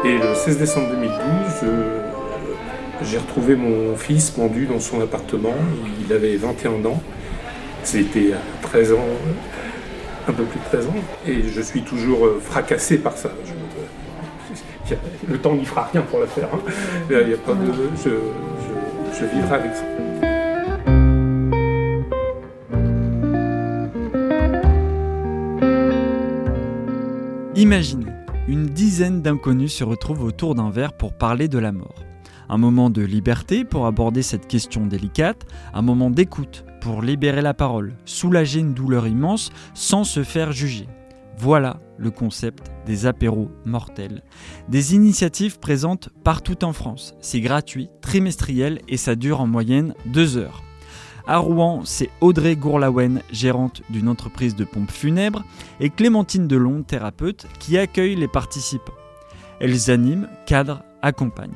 Et le 16 décembre 2012, j'ai retrouvé mon fils pendu dans son appartement. Il avait 21 ans. C'était à 13 ans, un peu plus de 13 ans. Et je suis toujours fracassé par ça. Le temps n'y fera rien pour le faire. Hein. Il y a pas de, je vivrai avec ça. Imaginez, une dizaine d'inconnus se retrouvent autour d'un verre pour parler de la mort. Un moment de liberté pour aborder cette question délicate, un moment d'écoute pour libérer la parole, soulager une douleur immense sans se faire juger. Voilà le concept des apéros mortels. Des initiatives présentes partout en France. C'est gratuit, trimestriel et ça dure en moyenne 2 heures. À Rouen, c'est Audrey Gourlaouen, gérante d'une entreprise de pompes funèbres, et Clémentine Delon, thérapeute, qui accueillent les participants. Elles animent, cadrent, accompagnent.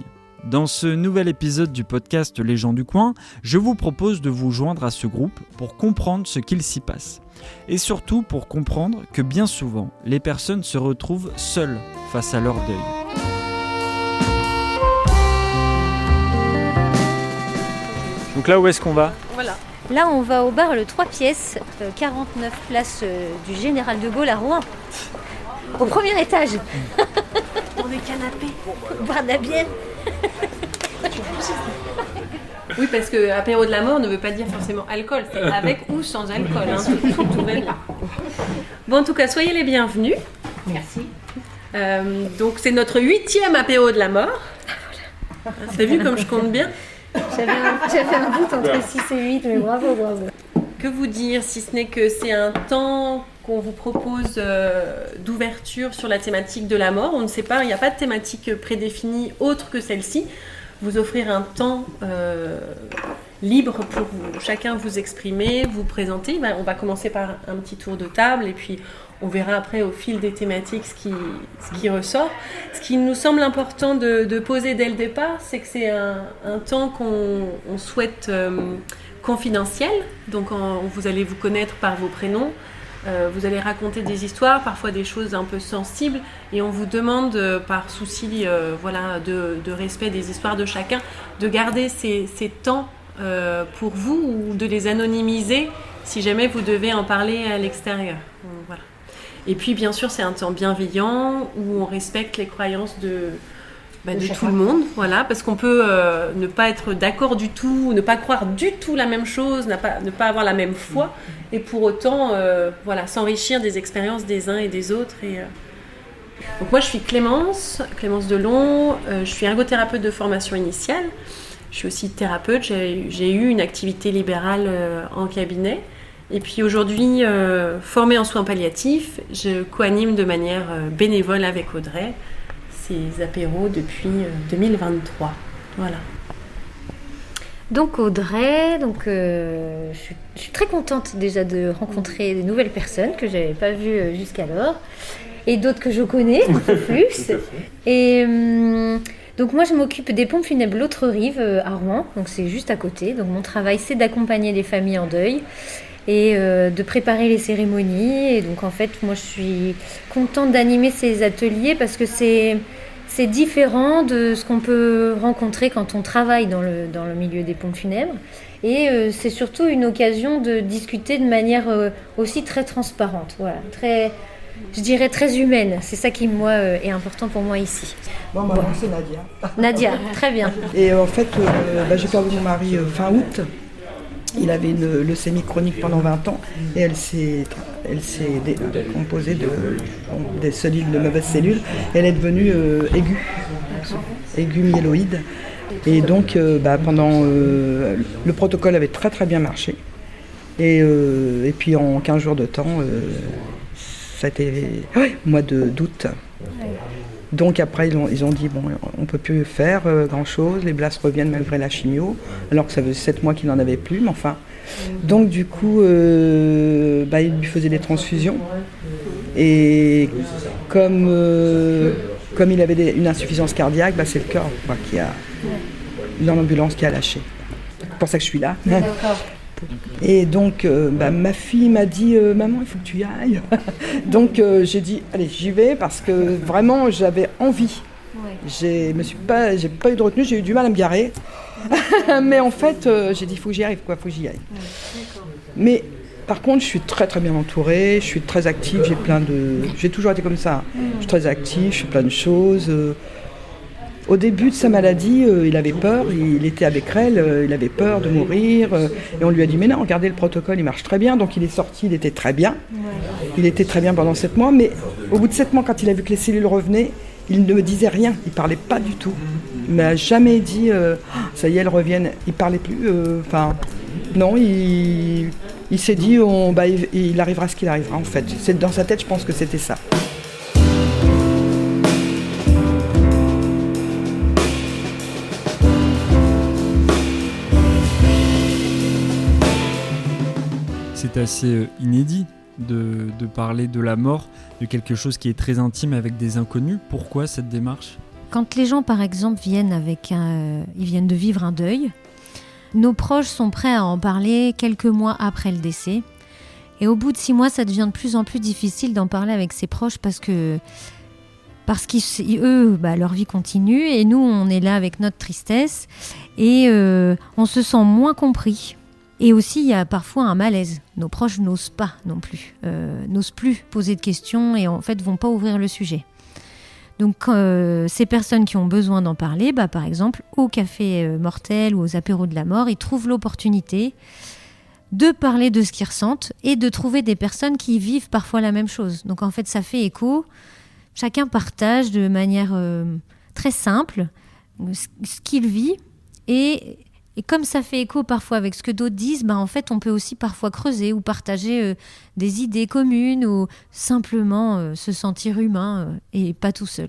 Dans ce nouvel épisode du podcast Les gens du coin, je vous propose de vous joindre à ce groupe pour comprendre ce qu'il s'y passe. Et surtout pour comprendre que bien souvent, les personnes se retrouvent seules face à leur deuil. Donc là, où est-ce qu'on va ? Voilà. Là, on va au bar Le 3 pièces, 49 place du Général de Gaulle à Rouen. Au premier étage. Dans des canapés. Boire de la bière. Oui, parce que apéro de la mort ne veut pas dire forcément alcool. C'est avec ou sans alcool. Hein. Tout va bien. Bon, en tout cas, soyez les bienvenus. Merci. Donc, c'est notre 8e apéro de la mort. T'as vu comme je compte bien ? J'avais un doute entre 6 et 8, mais bravo. Que vous dire, si ce n'est que c'est un temps qu'on vous propose d'ouverture sur la thématique de la mort. On ne sait pas, il n'y a pas de thématique prédéfinie autre que celle-ci. Vous offrir un temps libre pour chacun vous exprimer, vous présenter. On va commencer par un petit tour de table et puis on verra après au fil des thématiques ce qui ressort. Ce qui nous semble important de poser dès le départ, c'est que c'est un temps qu'on souhaite confidentiel. Donc vous allez vous connaître par vos prénoms. Vous allez raconter des histoires, parfois des choses un peu sensibles, et on vous demande, par souci de respect des histoires de chacun, de garder ces temps pour vous ou de les anonymiser si jamais vous devez en parler à l'extérieur. Voilà. Et puis bien sûr, c'est un temps bienveillant où on respecte les croyances de tout le monde, voilà, parce qu'on peut ne pas être d'accord du tout, ne pas croire du tout la même chose, ne pas avoir la même foi, et pour autant, s'enrichir des expériences des uns et des autres. Donc moi, je suis Clémence Delon, je suis ergothérapeute de formation initiale, je suis aussi thérapeute, j'ai eu une activité libérale en cabinet, et puis aujourd'hui, formée en soins palliatifs, je co-anime de manière bénévole avec Audrey ces apéros depuis 2023. Voilà. Donc Audrey, je suis très contente déjà de rencontrer de nouvelles personnes que je n'avais pas vues jusqu'alors et d'autres que je connais un peu plus. Et donc moi je m'occupe des pompes funèbres L'Autre Rive à Rouen, donc c'est juste à côté. Donc mon travail c'est d'accompagner les familles en deuil et de préparer les cérémonies. Et donc en fait moi je suis contente d'animer ces ateliers parce que c'est différent de ce qu'on peut rencontrer quand on travaille dans le milieu des pompes funèbres. Et c'est surtout une occasion de discuter de manière aussi très transparente, voilà, je dirais très humaine. C'est ça qui, moi, est important pour moi ici. Bon, c'est Nadia. Nadia, très bien. Et en fait, j'ai perdu mon mari fin août. Il avait une leucémie chronique pendant 20 ans et elle s'est composée des cellules, de mauvaises cellules. Elle est devenue aiguë myéloïde. Et donc, pendant le protocole avait très très bien marché. Et puis en 15 jours de temps, ça a été mois d'août. Donc après, ils ont dit, on ne peut plus faire grand-chose, les blasses reviennent malgré la chimio, alors que ça faisait 7 mois qu'il n'en avait plus, mais enfin. Donc du coup, il lui faisait des transfusions. Et comme il avait une insuffisance cardiaque, c'est le cœur qui a dans l'ambulance qui a lâché. C'est pour ça que je suis là. D'accord. Et donc, ma fille m'a dit « Maman, il faut que tu y ailles ». Donc, j'ai dit « Allez, j'y vais » parce que vraiment, j'avais envie Ouais. J'ai pas eu de retenue, j'ai eu du mal à me garer. Mais en fait, j'ai dit, faut que j'y arrive, faut que j'y aille. Mais par contre, je suis très très bien entourée, je suis très active, j'ai toujours été comme ça. Je suis très active, je fais plein de choses. Au début de sa maladie, il avait peur, il était avec elle, il avait peur de mourir. Et on lui a dit, mais non, regardez le protocole, il marche très bien. Donc il est sorti, il était très bien. Il était très bien pendant 7 mois. Mais au bout de 7 mois, quand il a vu que les cellules revenaient, il ne me disait rien, il parlait pas du tout. Il m'a jamais dit, ça y est, elles reviennent. Il parlait plus. Non, il s'est dit, il arrivera ce qu'il arrivera en fait. C'est dans sa tête, je pense que c'était ça. C'est assez inédit de parler de la mort, de quelque chose qui est très intime avec des inconnus. Pourquoi cette démarche ? Quand les gens, par exemple, viennent de vivre un deuil, nos proches sont prêts à en parler quelques mois après le décès. Et au bout de 6 mois, ça devient de plus en plus difficile d'en parler avec ses proches parce qu'eux, leur vie continue et nous, on est là avec notre tristesse et on se sent moins compris. Et aussi, il y a parfois un malaise. Nos proches n'osent pas non plus, n'osent plus poser de questions et en fait vont pas ouvrir le sujet. Donc ces personnes qui ont besoin d'en parler, par exemple au café mortel ou aux apéros de la mort, ils trouvent l'opportunité de parler de ce qu'ils ressentent et de trouver des personnes qui vivent parfois la même chose. Donc en fait, ça fait écho. Chacun partage de manière très simple ce qu'il vit et comme ça fait écho parfois avec ce que d'autres disent, en fait, on peut aussi parfois creuser ou partager des idées communes ou simplement se sentir humain et pas tout seul.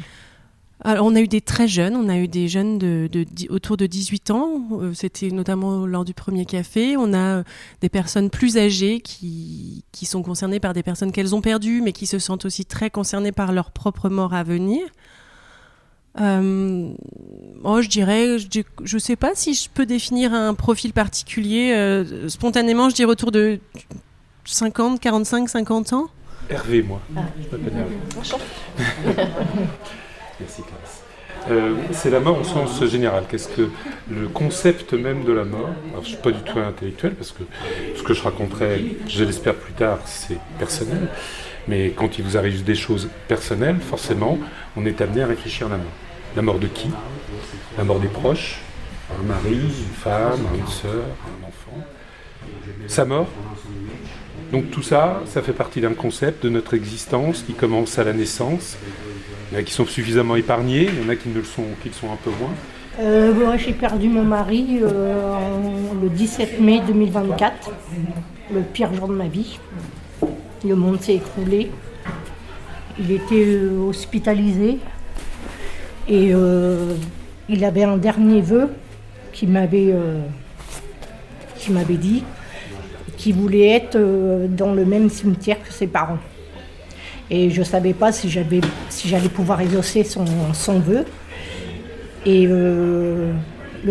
Alors, on a eu des très jeunes, on a eu des jeunes autour de 18 ans, c'était notamment lors du premier café. On a des personnes plus âgées qui sont concernées par des personnes qu'elles ont perdues, mais qui se sentent aussi très concernées par leur propre mort à venir. Je dirais, je sais pas si je peux définir un profil particulier. Spontanément, je dirais autour de 50, 45, 50 ans. Hervé, moi. Je m'appelle Hervé. Merci, Clarisse. C'est la mort au sens général. Qu'est-ce que le concept même de la mort? Alors, je ne suis pas du tout intellectuel parce que ce que je raconterai, je l'espère plus tard, c'est personnel. Mais quand il vous arrive des choses personnelles, forcément, on est amené à réfléchir à la mort. La mort de qui? La mort des proches, un mari, une femme, une sœur, un enfant. Sa mort. Donc tout ça, ça fait partie d'un concept de notre existence qui commence à la naissance. Il y en a qui sont suffisamment épargnés, il y en a qui le sont un peu moins. Moi, j'ai perdu mon mari le 17 mai 2024, le pire jour de ma vie. Le monde s'est écroulé. Il était hospitalisé et il avait un dernier vœu qu'il m'avait dit, qu'il voulait être dans le même cimetière que ses parents. Et je ne savais pas si j'allais pouvoir exaucer son vœu. Et le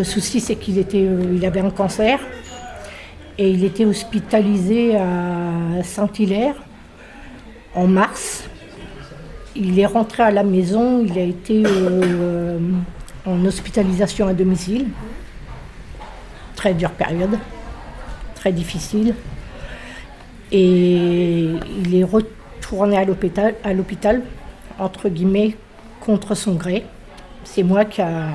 souci, c'est qu'il avait un cancer et il était hospitalisé à Saint-Hilaire en mars. Il est rentré à la maison, il a été en hospitalisation à domicile. Très dure période, très difficile. Et il est retourné à l'hôpital, entre guillemets, contre son gré. C'est moi qui a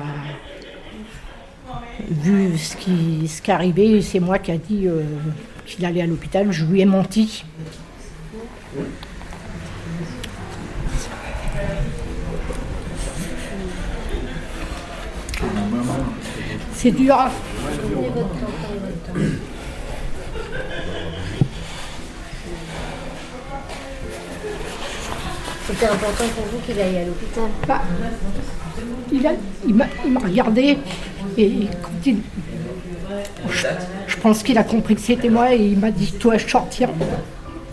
vu ce qui arrivait, c'est moi qui a dit qu'il allait à l'hôpital. Je lui ai menti. C'est dur. C'était important pour vous qu'il aille à l'hôpital? Il m'a regardé et quand je pense qu'il a compris que c'était moi et il m'a dit « Toi, sortir ».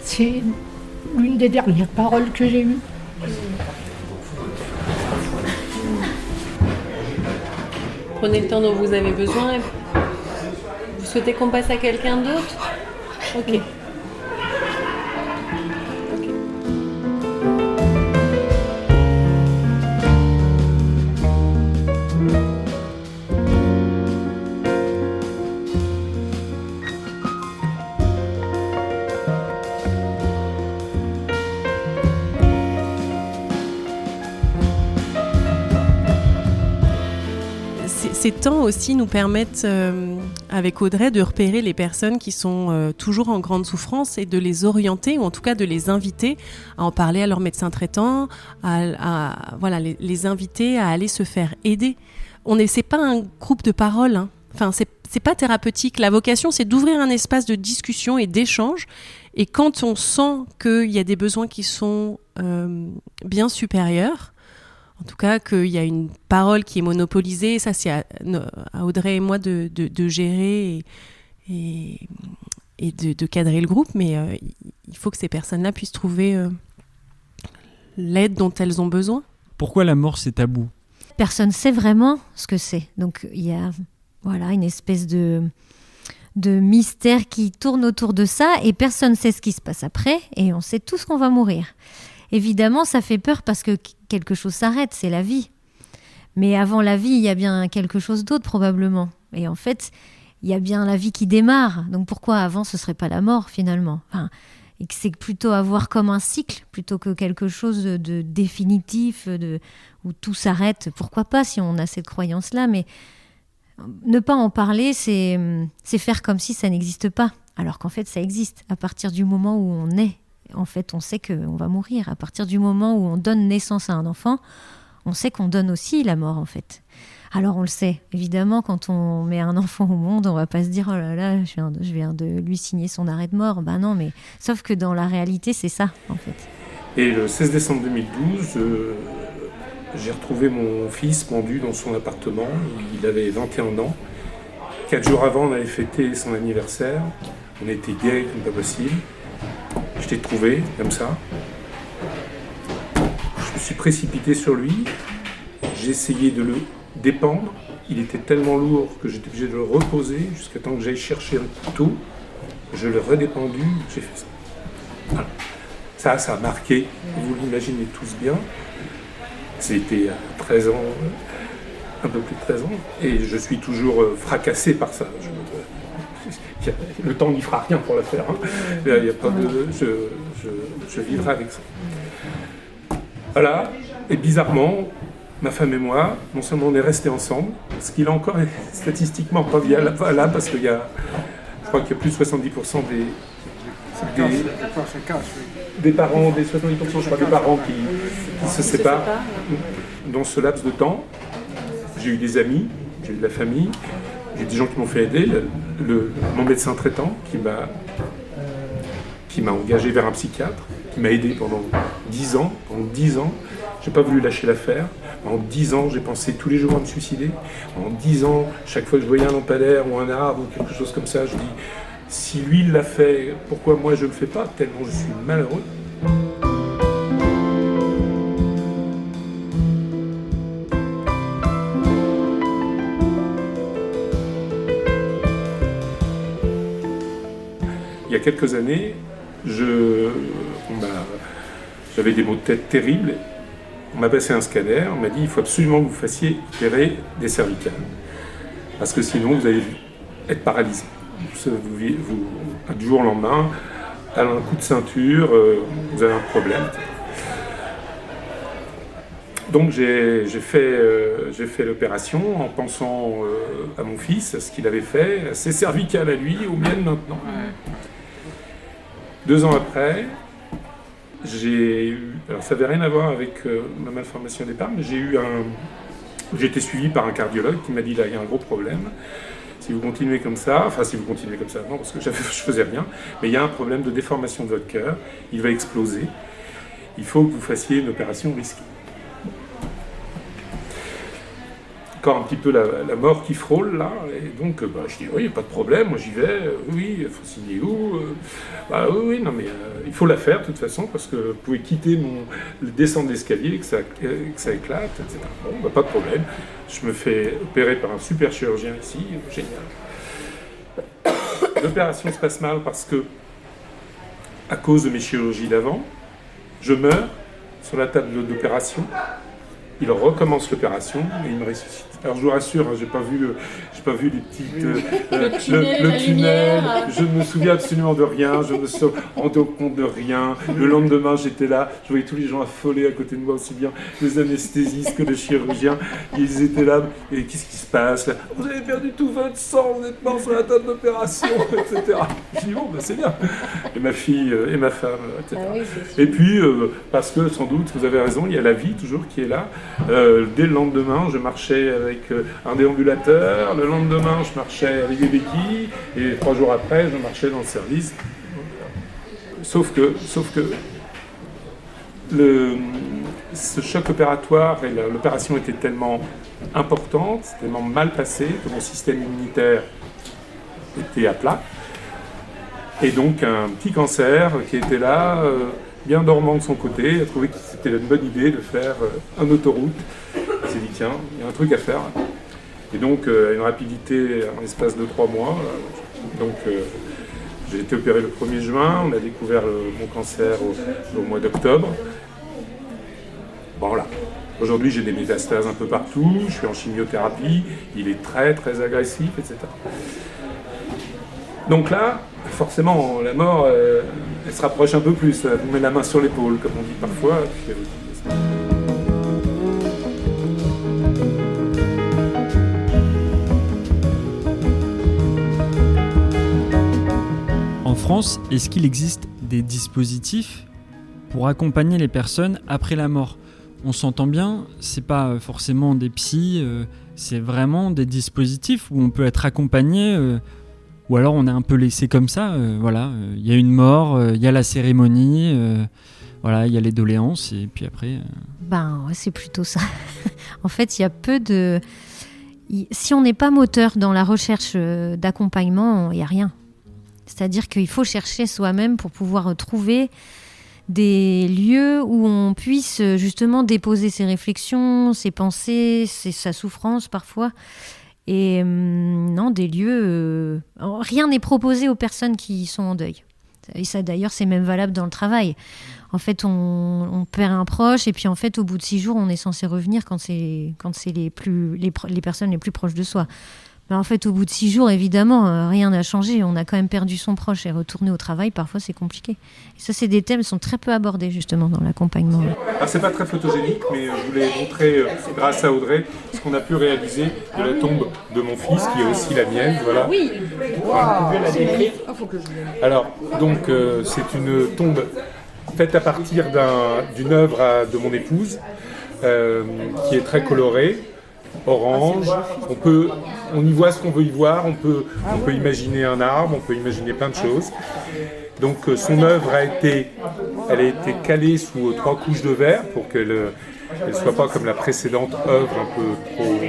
C'est l'une des dernières paroles que j'ai eues. Prenez le temps dont vous avez besoin. Vous souhaitez qu'on passe à quelqu'un d'autre? Ok. ces temps aussi nous permettent, avec Audrey, de repérer les personnes qui sont toujours en grande souffrance et de les orienter, ou en tout cas de les inviter à en parler à leur médecin traitant, voilà, les inviter à aller se faire aider. C'est pas un groupe de parole, hein. Enfin, c'est pas thérapeutique. La vocation, c'est d'ouvrir un espace de discussion et d'échange. Et quand on sent qu'il y a des besoins qui sont bien supérieurs, en tout cas qu'il y a une parole qui est monopolisée, ça c'est à Audrey et moi de gérer et de cadrer le groupe, mais il faut que ces personnes-là puissent trouver l'aide dont elles ont besoin. Pourquoi la mort c'est tabou ? Personne ne sait vraiment ce que c'est. Donc il y a une espèce de mystère qui tourne autour de ça et personne ne sait ce qui se passe après et on sait tous qu'on va mourir. Évidemment, ça fait peur parce que quelque chose s'arrête, c'est la vie. Mais avant la vie, il y a bien quelque chose d'autre probablement. Et en fait, il y a bien la vie qui démarre. Donc pourquoi avant ce serait pas la mort finalement ? Et que c'est plutôt à voir comme un cycle plutôt que quelque chose de définitif, où tout s'arrête. Pourquoi pas si on a cette croyance-là, mais ne pas en parler, c'est faire comme si ça n'existe pas, alors qu'en fait ça existe. À partir du moment où on est, en fait on sait qu'on va mourir. À partir du moment où on donne naissance à un enfant, on sait qu'on donne aussi la mort en fait. Alors on le sait, évidemment quand on met un enfant au monde, on va pas se dire oh là là, je viens de lui signer son arrêt de mort. Ben non, mais sauf que dans la réalité c'est ça en fait. Et le 16 décembre 2012, j'ai retrouvé mon fils pendu dans son appartement. Il avait 21 ans. 4 jours avant, on avait fêté son anniversaire. On était gays comme pas possible. Je l'ai trouvé comme ça. Je me suis précipité sur lui. J'ai essayé de le dépendre. Il était tellement lourd que j'étais obligé de le reposer jusqu'à temps que j'aille chercher un couteau. Je l'ai redépendu. J'ai fait ça. Voilà. Ça a marqué. Vous l'imaginez tous bien. C'était à 13 ans, un peu plus de 13 ans, et je suis toujours fracassé par ça. Le temps n'y fera rien pour le faire. Hein. Il y a pas de, je vivrai avec ça. Voilà, et bizarrement, ma femme et moi, non seulement on est restés ensemble, ce qu'il a encore statistiquement pas là, parce qu'il y a, je crois qu'il y a plus de 70% des parents, des 70%, je crois, des parents qui se séparent dans ce laps de temps. J'ai eu des amis, j'ai eu de la famille, j'ai des gens qui m'ont fait aider, mon médecin traitant qui m'a engagé vers un psychiatre, qui m'a aidé pendant 10 ans. Pendant 10 ans, j'ai pas voulu lâcher l'affaire. Pendant 10 ans, j'ai pensé tous les jours à me suicider. Pendant 10 ans, chaque fois que je voyais un lampadaire ou un arbre ou quelque chose comme ça, je dis si lui il l'a fait, pourquoi moi je ne le fais pas, tellement je suis malheureux. Il y a quelques années, j'avais des maux de tête terribles. On m'a passé un scanner, on m'a dit il faut absolument que vous fassiez opérer des cervicales. Parce que sinon vous allez être paralysé. Du jour au lendemain, à un coup de ceinture, vous avez un problème. Donc j'ai fait l'opération en pensant à mon fils, à ce qu'il avait fait, à ses cervicales à lui, aux miennes maintenant. 2 ans après, alors ça n'avait rien à voir avec ma malformation au départ, mais j'ai été suivi par un cardiologue qui m'a dit là il y a un gros problème. Si vous continuez comme ça, non parce que je faisais rien, mais il y a un problème de déformation de votre cœur, il va exploser, il faut que vous fassiez une opération risquée. Encore un petit peu la mort qui frôle là, et donc je dis oui, il n'y a pas de problème, moi j'y vais, oui, il faut signer où oui, non mais il faut la faire de toute façon, parce que vous pouvez quitter descendre l'escalier, que ça éclate, etc. Bon, pas de problème, je me fais opérer par un super chirurgien ici, génial. L'opération se passe mal parce que, à cause de mes chirurgies d'avant, je meurs sur la table d'opération, il recommence l'opération et il me ressuscite. Alors je vous rassure, hein, j'ai pas vu les petites Le tunnel, la lumière. Je ne me souviens absolument de rien, je me suis rendu compte de rien. Le lendemain, j'étais là, je voyais tous les gens affolés à côté de moi, aussi bien les anesthésistes que les chirurgiens. Ils étaient là, et qu'est-ce qui se passe là? Vous avez perdu tout votre sang, vous êtes mort sur la table d'opération, etc. Je dis bon, ben, c'est bien. Et ma fille et ma femme, etc. Ah oui, c'est sûr. Et puis, parce que sans doute, vous avez raison, il y a la vie toujours qui est là. Dès le lendemain, je marchais avec un déambulateur. Le lendemain, je marchais avec des béquilles. Et 3 jours après, je marchais dans le service. Sauf que ce choc opératoire et l'opération était tellement importante, tellement mal passée, que mon système immunitaire était à plat. Et donc un petit cancer qui était là, bien dormant de son côté, a trouvé que c'était une bonne idée de faire une autoroute. Il s'est dit tiens, il y a un truc à faire. Et donc une rapidité en l'espace de 3 mois. J'ai été opéré le 1er juin, on a découvert mon cancer au mois d'octobre. Bon, voilà. Aujourd'hui j'ai des métastases un peu partout, je suis en chimiothérapie, il est très très agressif, etc. Donc là, forcément, la mort, elle se rapproche un peu plus. Elle vous met la main sur l'épaule, comme on dit parfois. En France, est-ce qu'il existe des dispositifs pour accompagner les personnes après la mort? On s'entend bien, c'est pas forcément des psys, c'est vraiment des dispositifs où on peut être accompagné. Ou alors on est un peu laissé comme ça, voilà, il y a une mort, il y a la cérémonie, voilà, il y a les doléances, et puis après... Ben ouais, c'est plutôt ça. En fait, il y a peu de... Si on n'est pas moteur dans la recherche d'accompagnement, il n'y a rien. C'est-à-dire qu'il faut chercher soi-même pour pouvoir trouver des lieux où on puisse justement déposer ses réflexions, ses pensées, sa souffrance parfois. Et non, des lieux... rien n'est proposé aux personnes qui sont en deuil. Et ça, d'ailleurs, c'est même valable dans le travail. En fait, on perd un proche et puis en fait, au bout de 6 jours, on est censé revenir quand c'est les personnes les plus proches de soi. Mais en fait, au bout de 6 jours, évidemment, rien n'a changé. On a quand même perdu son proche et retourner au travail, parfois, c'est compliqué. Et ça, c'est des thèmes qui sont très peu abordés, justement, dans l'accompagnement. Alors, c'est pas très photogénique, mais je voulais montrer, grâce à Audrey, ce qu'on a pu réaliser de la tombe de mon fils, qui est aussi la mienne. Voilà. Oui. Alors, donc, c'est une tombe faite à partir d'une œuvre de mon épouse, qui est très colorée, orange. On y voit ce qu'on veut y voir. On peut imaginer un arbre, on peut imaginer plein de choses. Donc, son œuvre a été calée sous 3 couches de verre pour qu'elle ne soit pas comme la précédente œuvre un peu trop...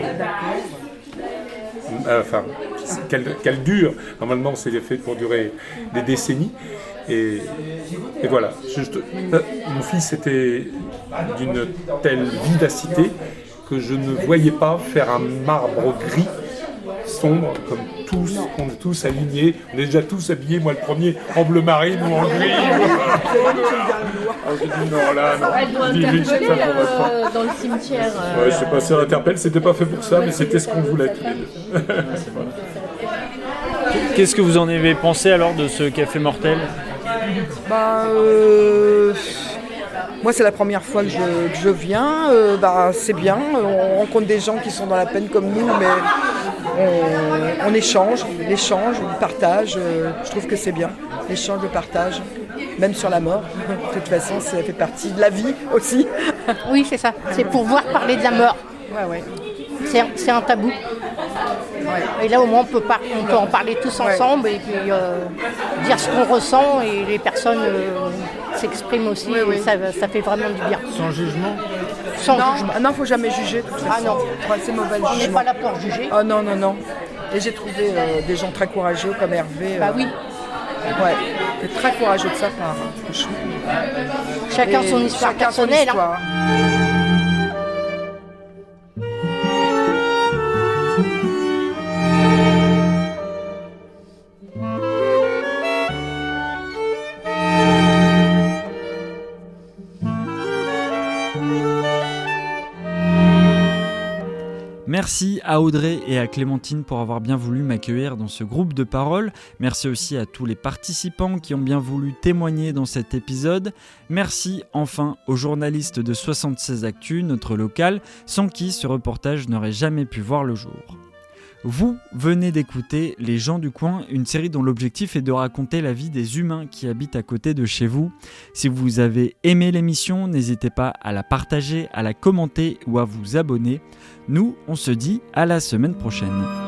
qu'elle dure. Normalement, c'est fait pour durer des décennies. Et voilà. Mon fils était d'une telle vivacité que je ne voyais pas faire un marbre gris sombre comme tous, on est tous alignés. On est déjà tous habillés, moi le premier, en bleu marine ou en gris. J'ai dit non, là, non. Elle doit interpeller dans le cimetière. Ouais, je sais pas si elle interpelle, c'était pas fait pour ça, mais c'était ce qu'on voulait tous les deux. Qu'est-ce que vous en avez pensé alors de ce café mortel? Moi, c'est la première fois que je viens. C'est bien. On rencontre des gens qui sont dans la peine comme nous, mais on échange, l'échange, le partage. Je trouve que c'est bien. L'échange, le partage, même sur la mort. De toute façon, ça fait partie de la vie aussi. Oui, c'est ça. C'est pouvoir parler de la mort. Ouais. C'est un tabou. Ouais. Et là, au moins, on peut en parler tous ensemble et puis dire ce qu'on ressent et les personnes s'expriment aussi. Oui. Ça fait vraiment du bien. Sans jugement? Sans jugement. Non, faut jamais juger. De toute façon. Ah non. Ouais, c'est mauvais On n'est jugement. pas là pour juger. Oh non. Et j'ai trouvé des gens très courageux comme Hervé. Bah oui. Ouais, c'est très courageux de sa part, franchement. Chacun son histoire chacun son personnelle. histoire. Merci à Audrey et à Clémentine pour avoir bien voulu m'accueillir dans ce groupe de parole. Merci aussi à tous les participants qui ont bien voulu témoigner dans cet épisode. Merci enfin aux journalistes de 76 Actu, notre local, sans qui ce reportage n'aurait jamais pu voir le jour. Vous venez d'écouter Les gens du coin, une série dont l'objectif est de raconter la vie des humains qui habitent à côté de chez vous. Si vous avez aimé l'émission, n'hésitez pas à la partager, à la commenter ou à vous abonner. Nous, on se dit à la semaine prochaine.